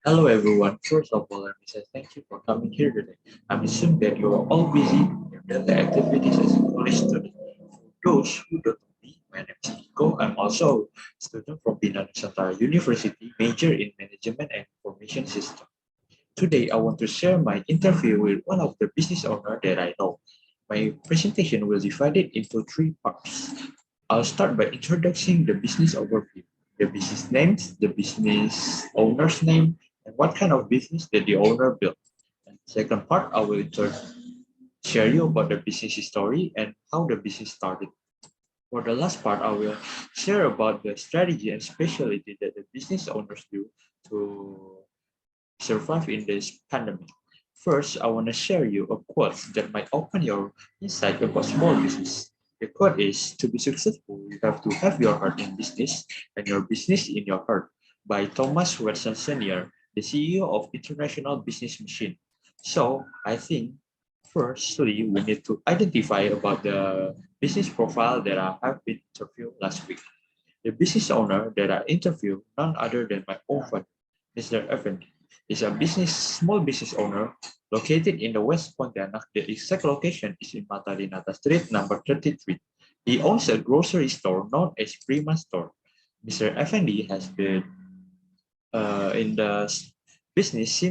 Hello everyone. First of all, let me say thank you for coming here today. I'm assuming that you are all busy in your daily activities as a college student. For those who don't know me, my name is Nico. I'm also a student from Bina Nusantara University, major in Management and Information System. Today, I want to share my interview with one of the business owner that I know. My presentation will divide it into three parts. I'll start by introducing the business overview, the business names, the business owner's name, and what kind of business that the owner built. And second part, I will share you about the business story and how the business started. For the last part, I will share about the strategy and specialty that the business owners do to survive in this pandemic. First, I want to share you a quote that might open your insight about small business. The quote is, to be successful, you have to have your heart in business and your business in your heart, by Thomas Watson Sr., the CEO of International Business Machine. So I think firstly, we need to identify about the business profile that I have been interviewed last week. The business owner that I interviewed, none other than my own father, Mr. Effendi, is a small business owner located in the West Pontianak. The exact location is in Matalinata Street, number 33. He owns a grocery store known as Prima Store. Mr. Effendi has been in the business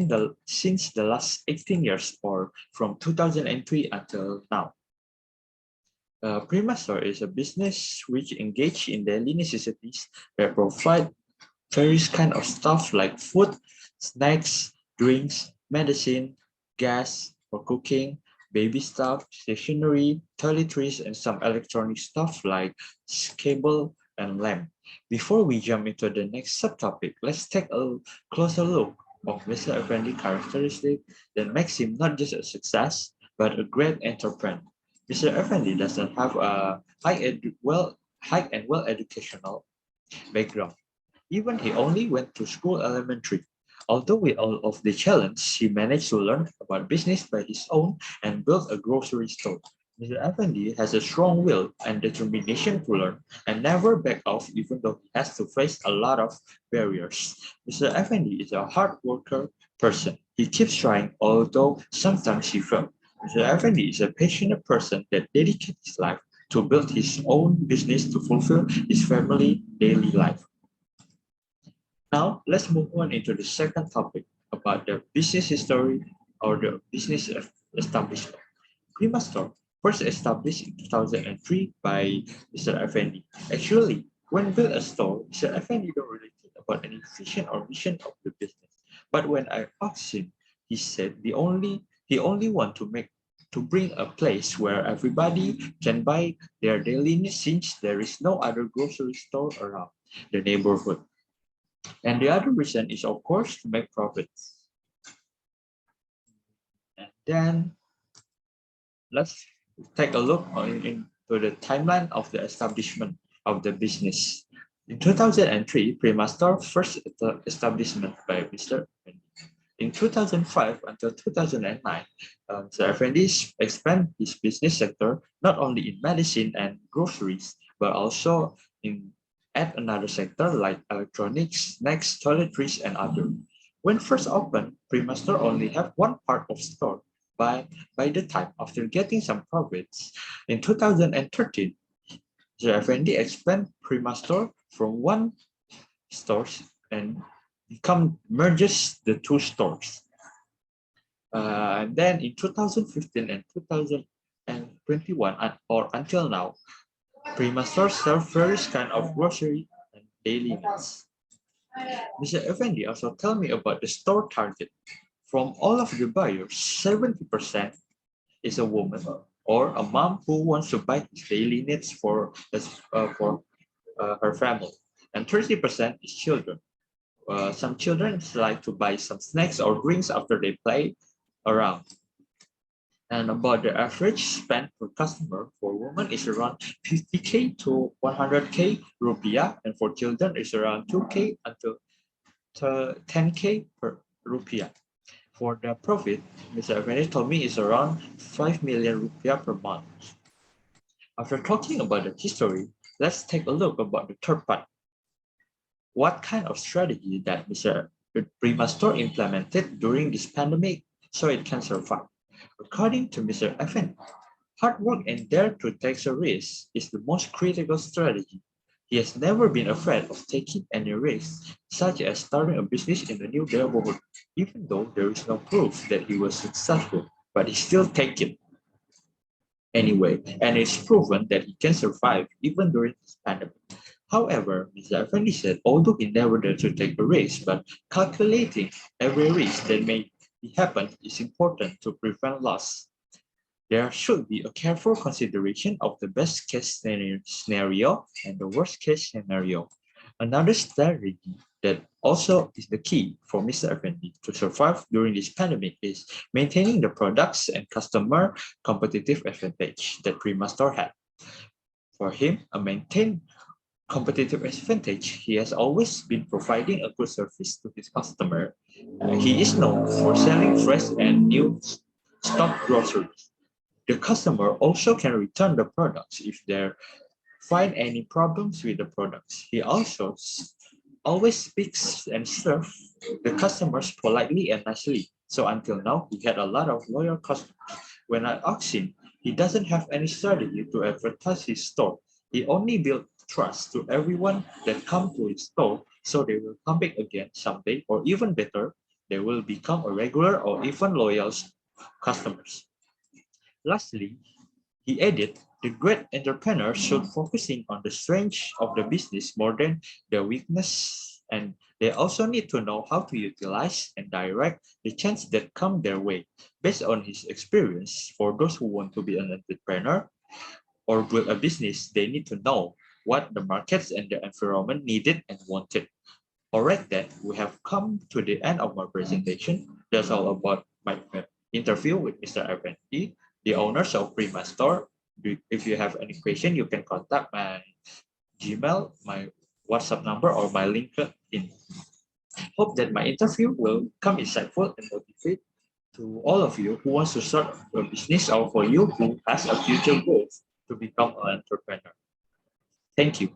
since the last 18 years, or from 2003 until now. Prima Store is a business which engage in daily necessities that provide various kind of stuff like food, snacks, drinks, medicine, gas for cooking, baby stuff, stationery, toiletries, and some electronic stuff like cable and lamp. Before we jump into the next subtopic, let's take a closer look of Mr. Effendi characteristic that makes him not just a success, but a great entrepreneur. Mr. Effendi doesn't have a high and well educational background. Even he only went to school elementary. Although with all of the challenge, he managed to learn about business by his own and built a grocery store. Mr. Effendi has a strong will and determination to learn and never back off even though he has to face a lot of barriers. Mr. Effendi is a hard worker person. He keeps trying although sometimes he fails. Mr. Effendi is a passionate person that dedicates his life to build his own business to fulfill his family daily life. Now, let's move on into the second topic about the business history or the business establishment. Prima Store first established in 2003 by Mr. Effendi. Actually, when built a store, Mr. Effendi don't really think about any vision or mission of the business. But when I asked him, he said he only want to bring a place where everybody can buy their daily needs since there is no other grocery store around the neighborhood. And the other reason is, of course, to make profits. And then let's take a look into the timeline of the establishment of the business. In 2003, Prima Store first establishment by Mr. Effendi. In 2005 until 2009, Mr. Effendi expand his business sector not only in medicine and groceries, but also in at another sector like electronics, snacks, toiletries, and other. When first opened, Prima Store only have one part of store. By the time after getting some profits, in 2013, the Effendi expand Prima Store from one stores and become merges the two stores. And then in 2015 and 2021 or until now, Prima Store serve various kind of grocery and daily needs. Mr. Effendi also tell me about the store target. From all of the buyers, 70% is a woman or a mom who wants to buy his daily needs for her family, and 30% is children. Some children like to buy some snacks or drinks after they play around. And about the average spend per customer for women is around 50K to 100K rupiah, and for children is around 2K until 10K per rupiah. For the profit, Mr. Effendi told me is around 5 million rupiah per month. After talking about the history, let's take a look about the third part. What kind of strategy that Mr. the Prima Store implemented during this pandemic so it can survive. According to Mr. Effendi, hard work and dare to take a risk is the most critical strategy. He has never been afraid of taking any risks, such as starting a business in a new neighborhood, even though there is no proof that he was successful, but he still take it anyway, and it's proven that he can survive even during this pandemic. However, Mr. Effendi said, although he never dared to take a risk, but calculating every risk that may happen is important to prevent loss. There should be a careful consideration of the best case scenario and the worst case scenario. Another strategy that also is the key for Mr. Effendi to survive during this pandemic is maintaining the products and customer competitive advantage that Prima Store had. For him, a maintained competitive advantage, he has always been providing a good service to his customer. He is known for selling fresh and new stock groceries. The customer also can return the products if they find any problems with the products. He also always speaks and serves the customers politely and nicely. So until now, he had a lot of loyal customers. When I asked him, he doesn't have any strategy to advertise his store. He only built trust to everyone that come to his store, so they will come back again someday, or even better, they will become a regular or even loyal customers. Lastly, he added, the great entrepreneur should focusing on the strength of the business more than the weakness, and they also need to know how to utilize and direct the chance that come their way. Based on his experience, for those who want to be an entrepreneur or build a business, they need to know what the markets and the environment needed and wanted. All right, then we have come to the end of my presentation. That's all about my interview with Mr. Effendi, the owners of Prima Store. If you have any question, you can contact my Gmail, my WhatsApp number, or my LinkedIn. Hope that my interview will come insightful and motivate to all of you who wants to start a business or for you who has a future goal to become an entrepreneur. Thank you.